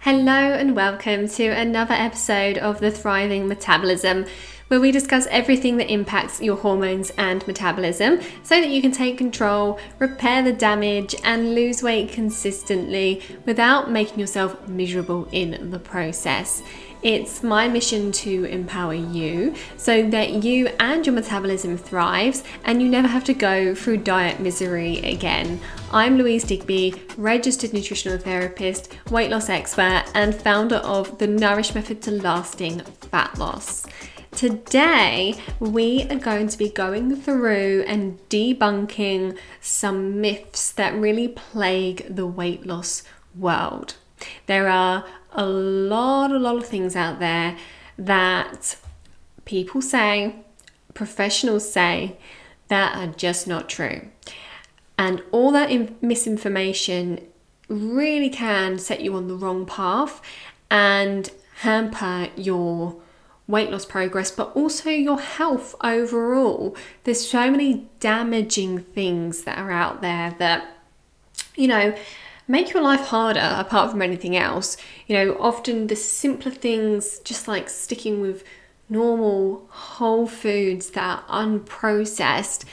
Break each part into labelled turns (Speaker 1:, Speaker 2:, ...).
Speaker 1: Hello and welcome to another episode of The Thriving Metabolism, where we discuss everything that impacts your hormones and metabolism so that you can take control, repair the damage, and lose weight consistently without making yourself miserable in the process. It's my mission to empower you so that you and your metabolism thrives and you never have to go through diet misery again. I'm Louise Digby, registered nutritional therapist, weight loss expert, and founder of the Nourish Method to Lasting Fat Loss. Today, we are going to be going through and debunking some myths that really plague the weight loss world. There are a lot of things out there that people say, professionals say, that are just not true. And all that misinformation really can set you on the wrong path and hamper your weight loss progress, but also your health overall. There's so many damaging things that are out there that, make your life harder apart from anything else. Often the simpler things, just like sticking with normal whole foods that are unprocessed,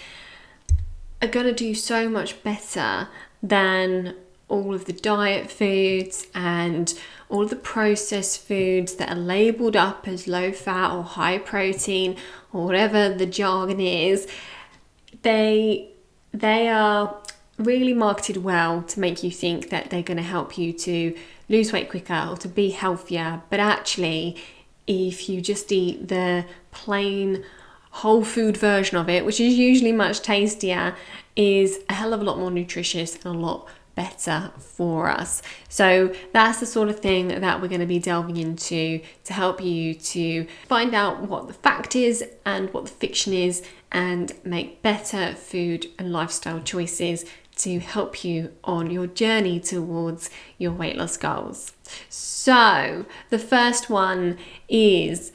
Speaker 1: are going to do so much better than all of the diet foods and all of the processed foods that are labeled up as low fat or high protein or whatever the jargon is. They are really marketed well to make you think that they're going to help you to lose weight quicker or to be healthier, but actually if you just eat the plain whole food version of it, which is usually much tastier, is a hell of a lot more nutritious and a lot better for us. So that's the sort of thing that we're going to be delving into to help you to find out what the fact is and what the fiction is and make better food and lifestyle choices to help you on your journey towards your weight loss goals. So the first one is,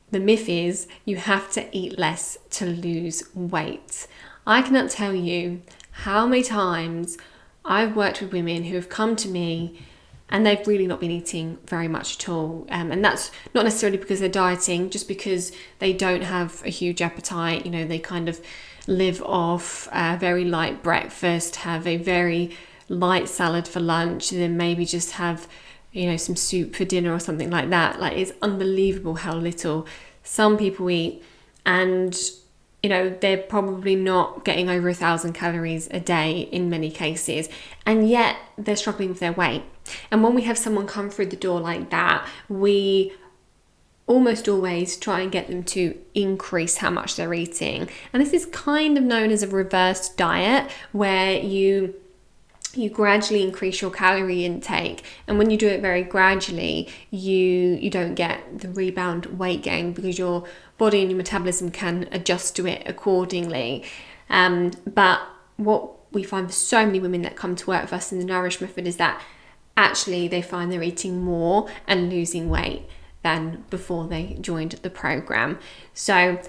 Speaker 1: the myth is you have to eat less to lose weight. I cannot tell you how many times I've worked with women who have come to me and they've really not been eating very much at all. And that's not necessarily because they're dieting, just because they don't have a huge appetite. They kind of live off a very light breakfast, have a very light salad for lunch, and then maybe just have, some soup for dinner or something like that. Like, it's unbelievable how little some people eat. And they're probably not getting over 1,000 calories a day in many cases, and yet they're struggling with their weight. And when we have someone come through the door like that, we almost always try and get them to increase how much they're eating. And this is kind of known as a reverse diet, where you gradually increase your calorie intake, and when you do it very gradually, you don't get the rebound weight gain because your body and your metabolism can adjust to it accordingly. But what we find for so many women that come to work with us in the Nourish Method is that actually they find they're eating more and losing weight than before they joined the program. So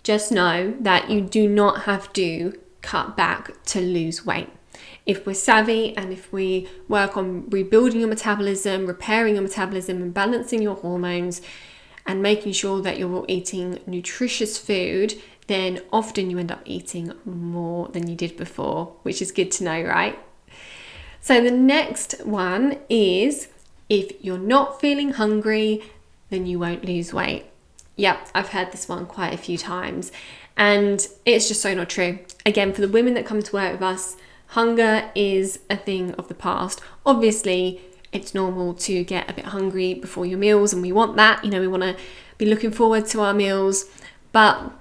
Speaker 1: just know that you do not have to cut back to lose weight. If we're savvy and if we work on rebuilding your metabolism, repairing your metabolism and balancing your hormones and making sure that you're eating nutritious food, then often you end up eating more than you did before, which is good to know, right? So the next one is, if you're not feeling hungry, then you won't lose weight. Yep, I've heard this one quite a few times, and it's just so not true. Again, for the women that come to work with us, hunger is a thing of the past. Obviously, it's normal to get a bit hungry before your meals, and we want that. We want to be looking forward to our meals, but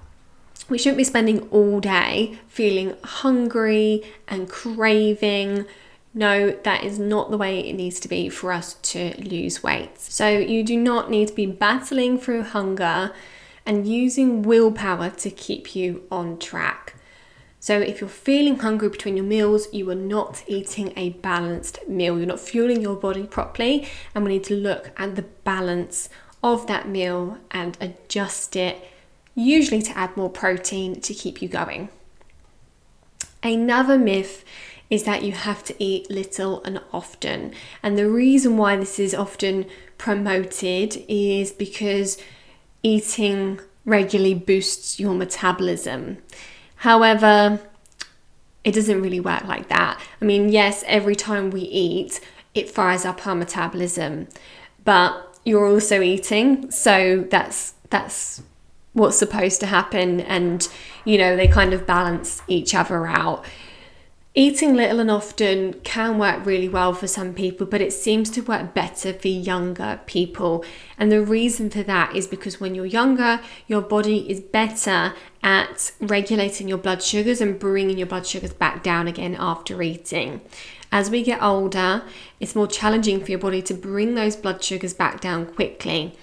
Speaker 1: we shouldn't be spending all day feeling hungry and craving. No, that is not the way it needs to be for us to lose weight. So you do not need to be battling through hunger and using willpower to keep you on track. So if you're feeling hungry between your meals, you are not eating a balanced meal. You're not fueling your body properly, and we need to look at the balance of that meal and adjust it, usually to add more protein to keep you going. Another myth is that you have to eat little and often. And the reason why this is often promoted is because eating regularly boosts your metabolism. However, it doesn't really work like that. I mean, yes, every time we eat, it fires up our metabolism, but you're also eating, so that's what's supposed to happen, and they kind of balance each other out. Eating little and often can work really well for some people, but it seems to work better for younger people. And the reason for that is because when you're younger, your body is better at regulating your blood sugars and bringing your blood sugars back down again after eating. As we get older, it's more challenging for your body to bring those blood sugars back down quickly.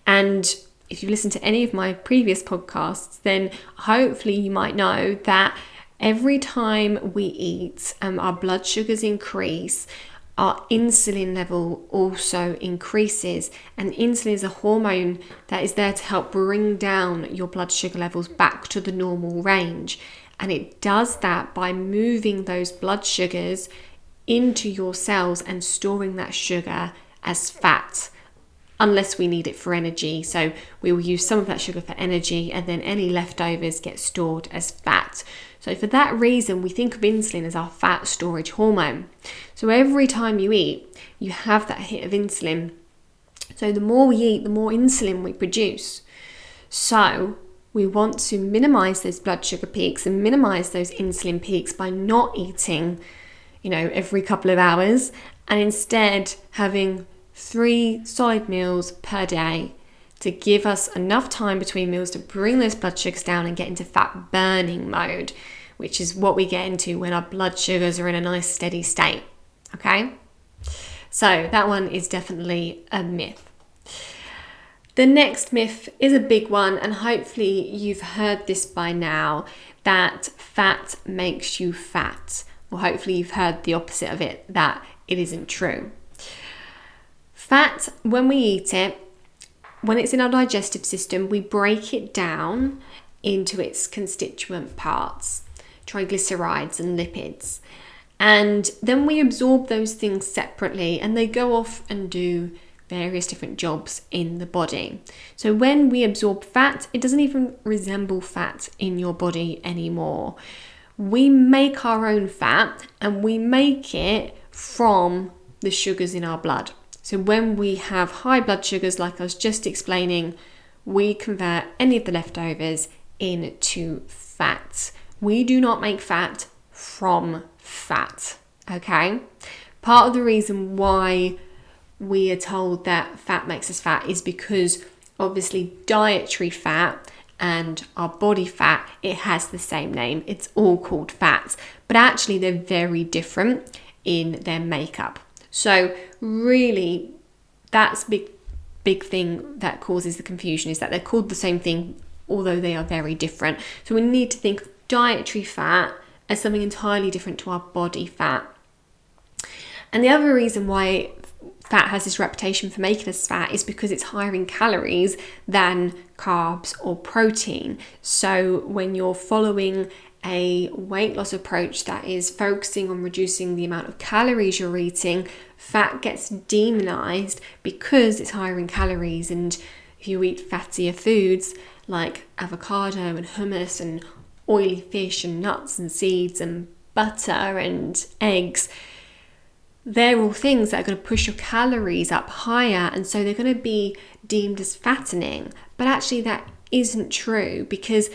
Speaker 1: And if you listen to any of my previous podcasts, then hopefully you might know that every time we eat, our blood sugars increase, our insulin level also increases. And insulin is a hormone that is there to help bring down your blood sugar levels back to the normal range. And it does that by moving those blood sugars into your cells and storing that sugar as fat, unless we need it for energy. So we will use some of that sugar for energy, and then any leftovers get stored as fat. So for that reason, we think of insulin as our fat storage hormone. So every time you eat, you have that hit of insulin. So the more we eat, the more insulin we produce. So we want to minimize those blood sugar peaks and minimize those insulin peaks by not eating, every couple of hours, and instead having 3 solid meals per day to give us enough time between meals to bring those blood sugars down and get into fat burning mode, which is what we get into when our blood sugars are in a nice steady state. Okay? So that one is definitely a myth. The next myth is a big one, and hopefully you've heard this by now, that fat makes you fat. Or hopefully you've heard the opposite of it, that it isn't true. Fat, when we eat it, when it's in our digestive system, we break it down into its constituent parts, triglycerides and lipids. And then we absorb those things separately, and they go off and do various different jobs in the body. So when we absorb fat, it doesn't even resemble fat in your body anymore. We make our own fat, and we make it from the sugars in our blood. So when we have high blood sugars, like I was just explaining, we convert any of the leftovers into fat. We do not make fat from fat, okay? Part of the reason why we are told that fat makes us fat is because obviously dietary fat and our body fat, it has the same name. It's all called fats, but actually they're very different in their makeup. So really, that's big thing that causes the confusion, is that they're called the same thing, although they are very different. So we need to think of dietary fat as something entirely different to our body fat. And the other reason why fat has this reputation for making us fat is because it's higher in calories than carbs or protein. So when you're following a weight loss approach that is focusing on reducing the amount of calories you're eating, fat gets demonized because it's higher in calories. And if you eat fattier foods like avocado and hummus and oily fish and nuts and seeds and butter and eggs, they're all things that are going to push your calories up higher, and so they're going to be deemed as fattening. But actually that isn't true, because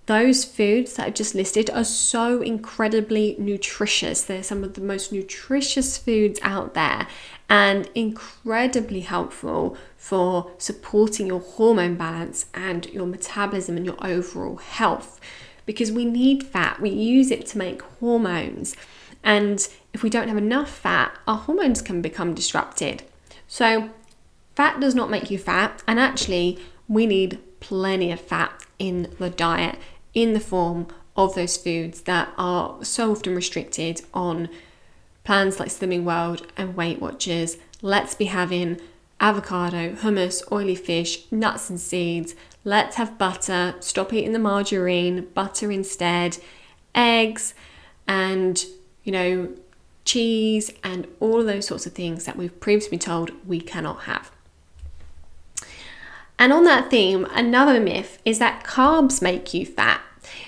Speaker 1: those foods that I've just listed are so incredibly nutritious. They're some of the most nutritious foods out there and incredibly helpful for supporting your hormone balance and your metabolism and your overall health, because we need fat. We use it to make hormones. And if we don't have enough fat, our hormones can become disrupted. So fat does not make you fat. And actually, we need plenty of fat in the diet in the form of those foods that are so often restricted on plans like Slimming World and Weight Watchers. Let's be having avocado, hummus, oily fish, nuts and seeds. Let's have butter. Stop eating the margarine. Butter instead. Eggs and cheese, and all of those sorts of things that we've previously been told we cannot have. And on that theme, another myth is that carbs make you fat.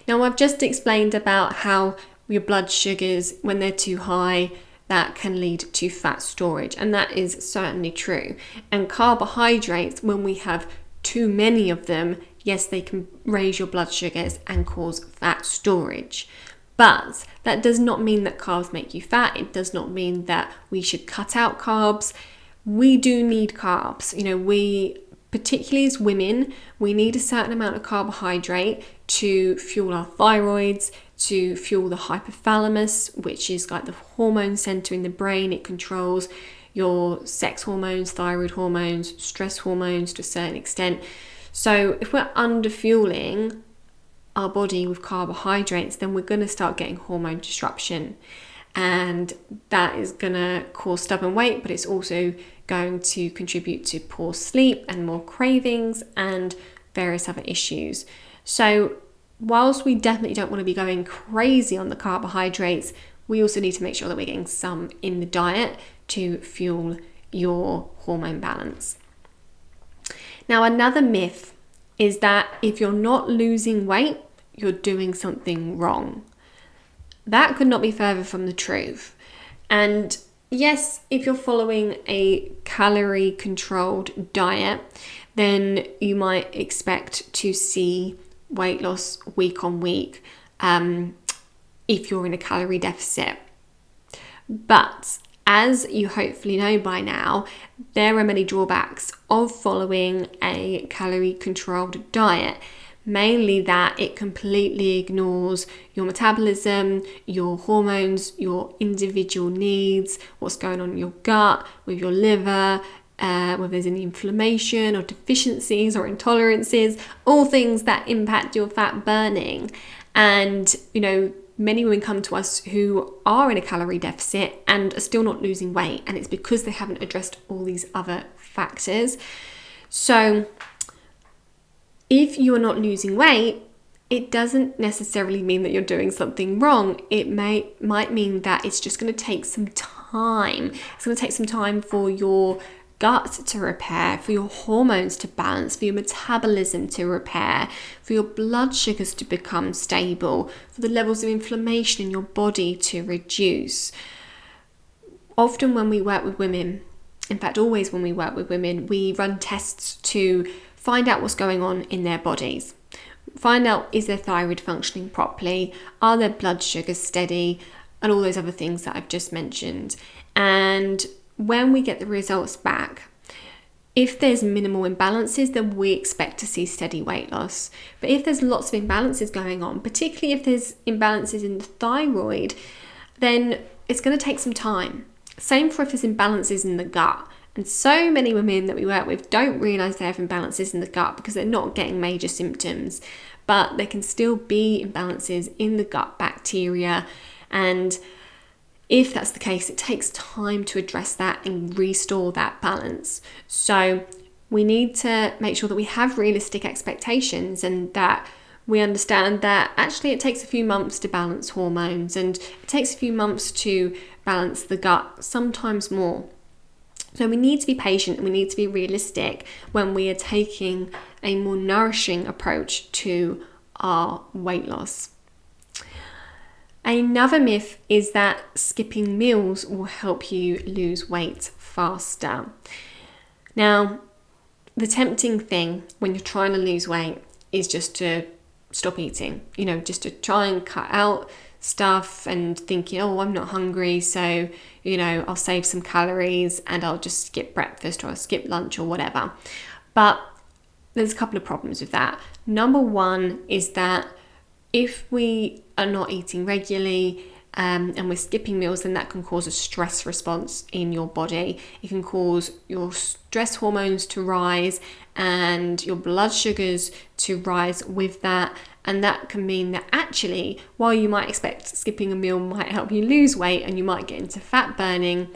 Speaker 1: Now, I've just explained about how your blood sugars, when they're too high, that can lead to fat storage, and that is certainly true. And carbohydrates, when we have too many of them, yes, they can raise your blood sugars and cause fat storage. But that does not mean that carbs make you fat. It does not mean that we should cut out carbs. We do need carbs. We, particularly as women, we need a certain amount of carbohydrate to fuel our thyroids, to fuel the hypothalamus, which is like the hormone center in the brain. It controls your sex hormones, thyroid hormones, stress hormones to a certain extent. So if we're underfueling our body with carbohydrates, then we're going to start getting hormone disruption, and that is going to cause stubborn weight, but it's also going to contribute to poor sleep and more cravings and various other issues. So whilst we definitely don't want to be going crazy on the carbohydrates, we also need to make sure that we're getting some in the diet to fuel your hormone balance. Now, another myth is that if you're not losing weight, you're doing something wrong. That could not be further from the truth. And yes, if you're following a calorie controlled diet, then you might expect to see weight loss week on week if you're in a calorie deficit. But as you hopefully know by now, there are many drawbacks of following a calorie controlled diet. Mainly that it completely ignores your metabolism, your hormones, your individual needs, what's going on in your gut, with your liver, whether there's any inflammation or deficiencies or intolerances, all things that impact your fat burning. And, many women come to us who are in a calorie deficit and are still not losing weight, and it's because they haven't addressed all these other factors. So if you're not losing weight, it doesn't necessarily mean that you're doing something wrong. It might mean that it's just going to take some time. It's going to take some time for your gut to repair, for your hormones to balance, for your metabolism to repair, for your blood sugars to become stable, for the levels of inflammation in your body to reduce. Often when we work with women, in fact always when we work with women, we run tests to find out what's going on in their bodies. Find out, is their thyroid functioning properly? Are their blood sugars steady? And all those other things that I've just mentioned. And when we get the results back, if there's minimal imbalances, then we expect to see steady weight loss. But if there's lots of imbalances going on, particularly if there's imbalances in the thyroid, then it's going to take some time. Same for if there's imbalances in the gut. And so many women that we work with don't realise they have imbalances in the gut because they're not getting major symptoms, but there can still be imbalances in the gut bacteria. And if that's the case, it takes time to address that and restore that balance. So we need to make sure that we have realistic expectations and that we understand that actually it takes a few months to balance hormones and it takes a few months to balance the gut, sometimes more. So we need to be patient and we need to be realistic when we are taking a more nourishing approach to our weight loss. Another myth is that skipping meals will help you lose weight faster. Now, the tempting thing when you're trying to lose weight is just to stop eating, just to try and cut out stuff and thinking, oh, I'm not hungry, so, I'll save some calories and I'll just skip breakfast or I'll skip lunch or whatever. But there's a couple of problems with that. Number one is that if we are not eating regularly and we're skipping meals, then that can cause a stress response in your body. It can cause your stress hormones to rise and your blood sugars to rise with that. And that can mean that actually, while you might expect skipping a meal might help you lose weight and you might get into fat burning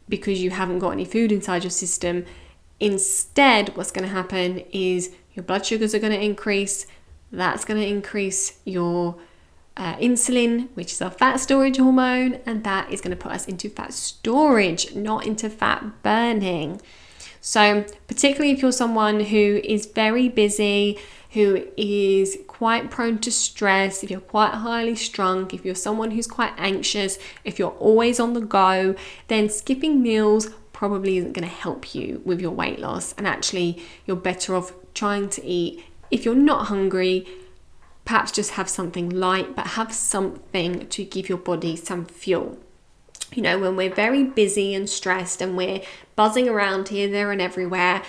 Speaker 1: because you haven't got any food inside your system, instead what's going to happen is your blood sugars are going to increase. That's going to increase your insulin, which is our fat storage hormone, and that is going to put us into fat storage, not into fat burning. So particularly if you're someone who is very busy, who is quite prone to stress, if you're quite highly strung, if you're someone who's quite anxious, if you're always on the go, then skipping meals probably isn't going to help you with your weight loss. And actually, you're better off trying to eat. If you're not hungry, perhaps just have something light, but have something to give your body some fuel. You know, when we're very busy and stressed and we're buzzing around here, there and everywhere,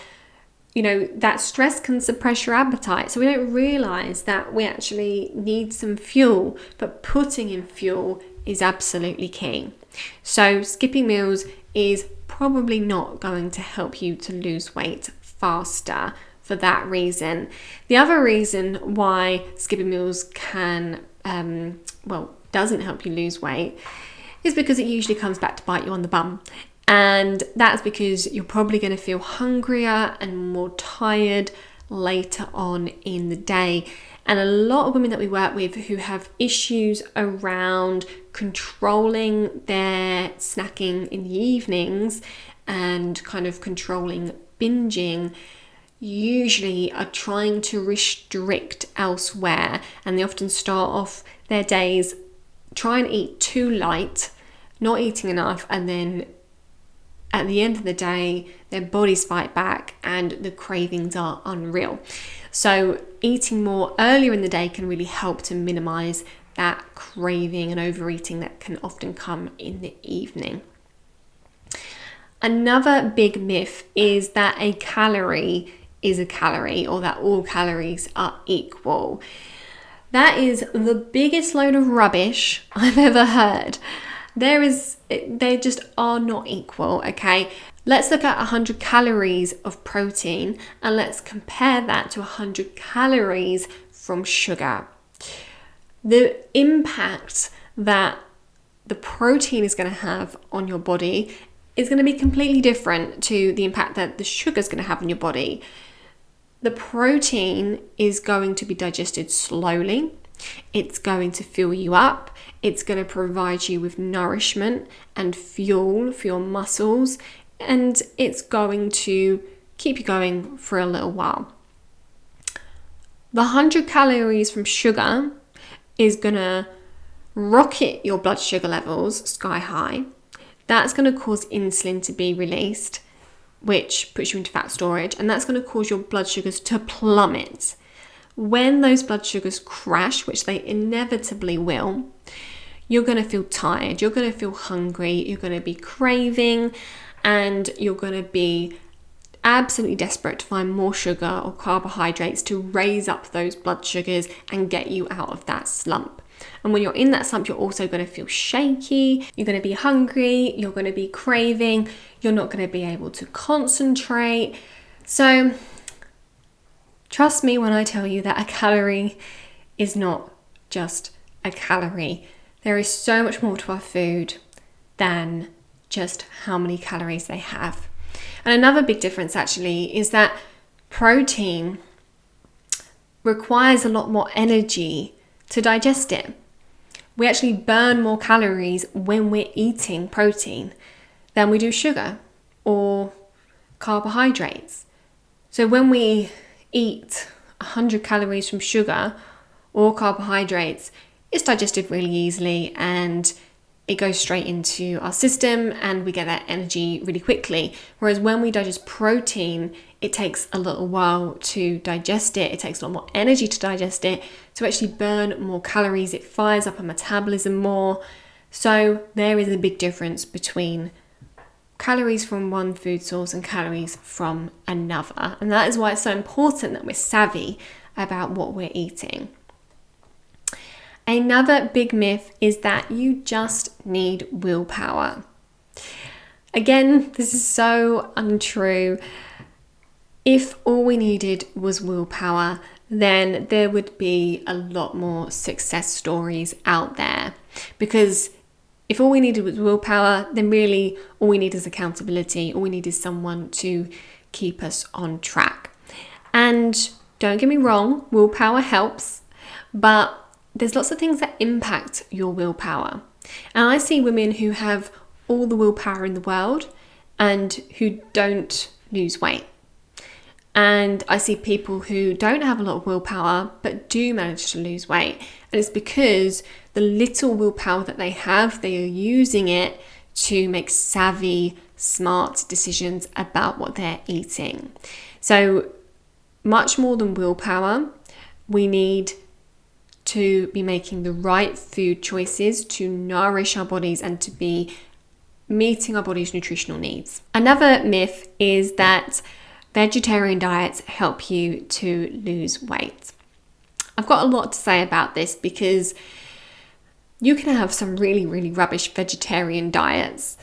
Speaker 1: you know, that stress can suppress your appetite. So we don't realize that we actually need some fuel, but putting in fuel is absolutely key. So skipping meals is probably not going to help you to lose weight faster for that reason. The other reason why skipping meals can, doesn't help you lose weight is because it usually comes back to bite you on the bum. And that's because you're probably going to feel hungrier and more tired later on in the day. And a lot of women that we work with who have issues around controlling their snacking in the evenings and kind of controlling binging usually are trying to restrict elsewhere, and they often start off their days trying to eat too light, not eating enough, and then at the end of the day their bodies fight back and the cravings are unreal. So eating more earlier in the day can really help to minimize that craving and overeating that can often come in the evening. Another big myth is that a calorie is a calorie, or that all calories are equal. That is the biggest load of rubbish I've ever heard. They just are not equal, okay? Let's look at 100 calories of protein and let's compare that to 100 calories from sugar. The impact that the protein is going to have on your body is going to be completely different to the impact that the sugar is going to have on your body. The protein is going to be digested slowly. It's going to fill you up. It's going to provide you with nourishment and fuel for your muscles. And it's going to keep you going for a little while. The 100 calories from sugar is going to rocket your blood sugar levels sky high. That's going to cause insulin to be released, which puts you into fat storage, and that's going to cause your blood sugars to plummet. When those blood sugars crash, which they inevitably will, you're going to feel tired, you're going to feel hungry, you're going to be craving, and you're going to be absolutely desperate to find more sugar or carbohydrates to raise up those blood sugars and get you out of that slump. And when you're in that slump, you're also going to feel shaky, you're going to be hungry, you're going to be craving, you're not going to be able to concentrate. So trust me when I tell you that a calorie is not just a calorie. There is so much more to our food than just how many calories they have. And another big difference actually is that protein requires a lot more energy to digest it. We actually burn more calories when we're eating protein than we do sugar or carbohydrates. So when we eat 100 calories from sugar or carbohydrates, it's digested really easily and it goes straight into our system and we get that energy really quickly. Whereas when we digest protein, it takes a little while to digest it. It takes a lot more energy to digest it, to actually burn more calories. It fires up our metabolism more. So there is a big difference between calories from one food source and calories from another. And that is why it's so important that we're savvy about what we're eating. Another big myth is that you just need willpower. Again, this is so untrue. If all we needed was willpower, then there would be a lot more success stories out there. Because if all we needed was willpower, then really all we need is accountability. All we need is someone to keep us on track. And don't get me wrong, willpower helps, but there's lots of things that impact your willpower. And I see women who have all the willpower in the world and who don't lose weight. And I see people who don't have a lot of willpower but do manage to lose weight. And it's because the little willpower that they have, they are using it to make savvy, smart decisions about what they're eating. So much more than willpower, we need to be making the right food choices to nourish our bodies and to be meeting our body's nutritional needs. Another myth is that vegetarian diets help you to lose weight. I've got a lot to say about this because you can have some really, really rubbish vegetarian diets.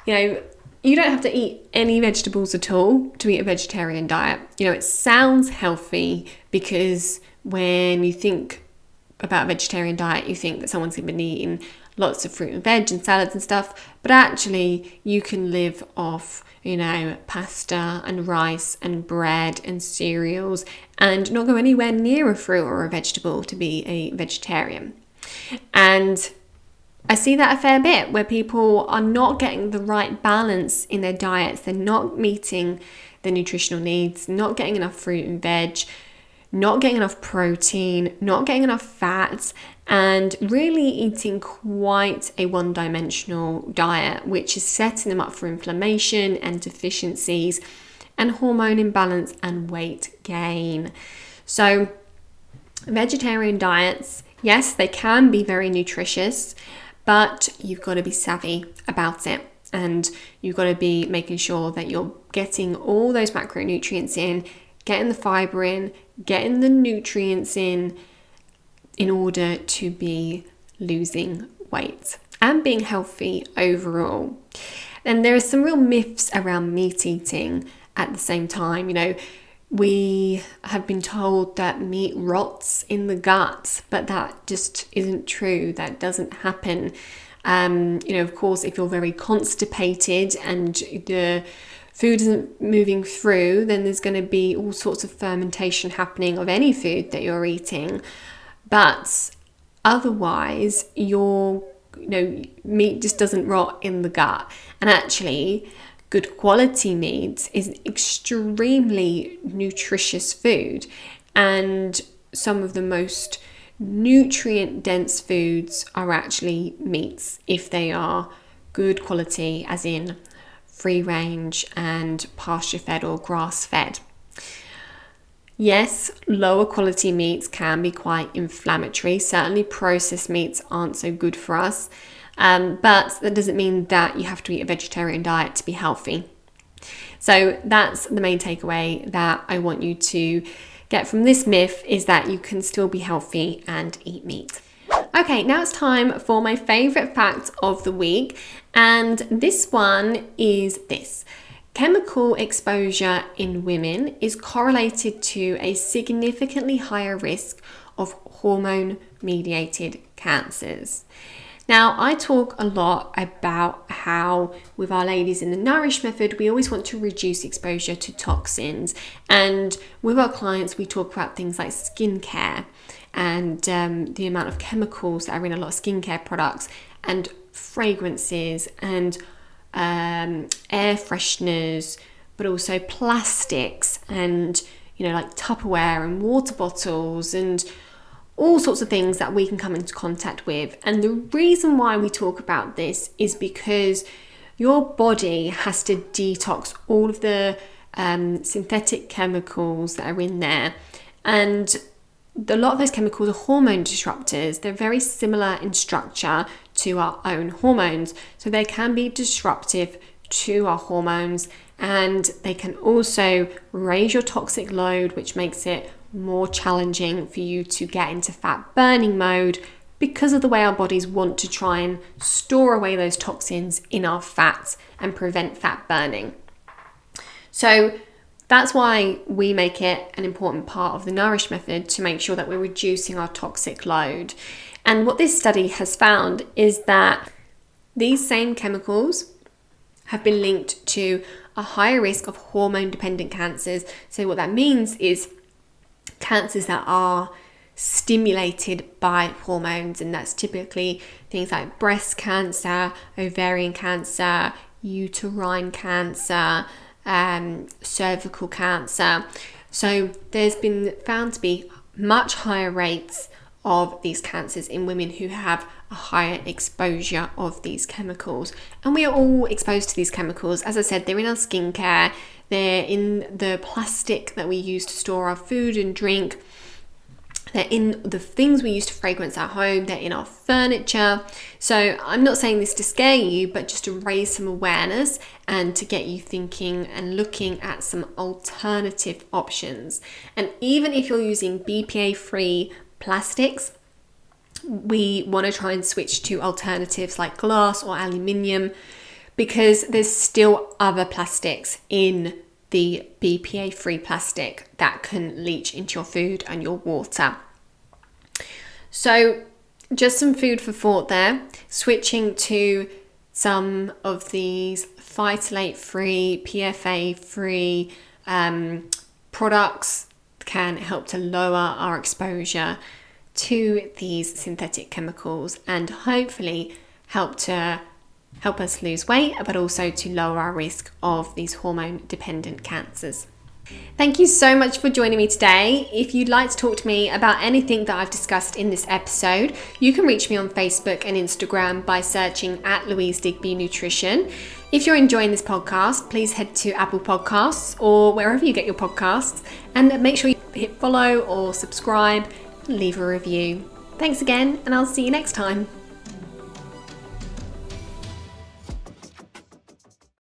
Speaker 1: You don't have to eat any vegetables at all to eat a vegetarian diet. It sounds healthy because when you think about a vegetarian diet, you think that someone's going to be eating lots of fruit and veg and salads and stuff, but actually you can live off pasta and rice and bread and cereals and not go anywhere near a fruit or a vegetable to be a vegetarian. And I see that a fair bit where people are not getting the right balance in their diets. They're not meeting their nutritional needs, not getting enough fruit and veg, not getting enough protein, not getting enough fat, and really eating quite a one-dimensional diet, which is setting them up for inflammation and deficiencies and hormone imbalance and weight gain. So vegetarian diets, yes, they can be very nutritious, but you've got to be savvy about it. And you've got to be making sure that you're getting all those macronutrients in, getting the fiber in, getting the nutrients in order to be losing weight and being healthy overall. And there are some real myths around meat eating at the same time. We have been told that meat rots in the gut, but that just isn't true. That doesn't happen. Of course, if you're very constipated and the food isn't moving through, then there's going to be all sorts of fermentation happening of any food that you're eating. But otherwise, your meat just doesn't rot in the gut. And actually, good quality meat is extremely nutritious food, and some of the most nutrient dense foods are actually meats if they are good quality, as in free range and pasture fed or grass fed. Yes, lower quality meats can be quite inflammatory. Certainly processed meats aren't so good for us. But that doesn't mean that you have to eat a vegetarian diet to be healthy. So that's the main takeaway that I want you to get from this myth, is that you can still be healthy and eat meat. Okay, now it's time for my favorite fact of the week. And this one is this. Chemical exposure in women is correlated to a significantly higher risk of hormone-mediated cancers. Now, I talk a lot about how with our ladies in the Nourish method, we always want to reduce exposure to toxins. And with our clients, we talk about things like skincare and the amount of chemicals that are in a lot of skincare products and fragrances and air fresheners, but also plastics and, like Tupperware and water bottles and all sorts of things that we can come into contact with. And the reason why we talk about this is because your body has to detox all of the synthetic chemicals that are in there. And a lot of those chemicals are hormone disruptors. They're very similar in structure to our own hormones. So they can be disruptive to our hormones, and they can also raise your toxic load, which makes it more challenging for you to get into fat burning mode because of the way our bodies want to try and store away those toxins in our fats and prevent fat burning. So that's why we make it an important part of the Nourish method, to make sure that we're reducing our toxic load. And what this study has found is that these same chemicals have been linked to a higher risk of hormone-dependent cancers. So what that means is cancers that are stimulated by hormones, and that's typically things like breast cancer, ovarian cancer, uterine cancer, cervical cancer. So there's been found to be much higher rates of these cancers in women who have a higher exposure of these chemicals. And we are all exposed to these chemicals. As I said, they're in our skincare, they're in the plastic that we use to store our food and drink, they're in the things we use to fragrance our home, they're in our furniture. So I'm not saying this to scare you, but just to raise some awareness and to get you thinking and looking at some alternative options. And even if you're using BPA-free plastics, we want to try and switch to alternatives like glass or aluminium, because there's still other plastics in the BPA-free plastic that can leach into your food and your water. So just some food for thought there. Switching to some of these phthalate-free, PFA-free products can help to lower our exposure to these synthetic chemicals and hopefully help us lose weight, but also to lower our risk of these hormone-dependent cancers. Thank you so much for joining me today. If you'd like to talk to me about anything that I've discussed in this episode, you can reach me on Facebook and Instagram by searching at Louise Digby Nutrition. If you're enjoying this podcast, please head to Apple Podcasts or wherever you get your podcasts, and make sure you hit follow or subscribe and leave a review. Thanks again, and I'll see you next time.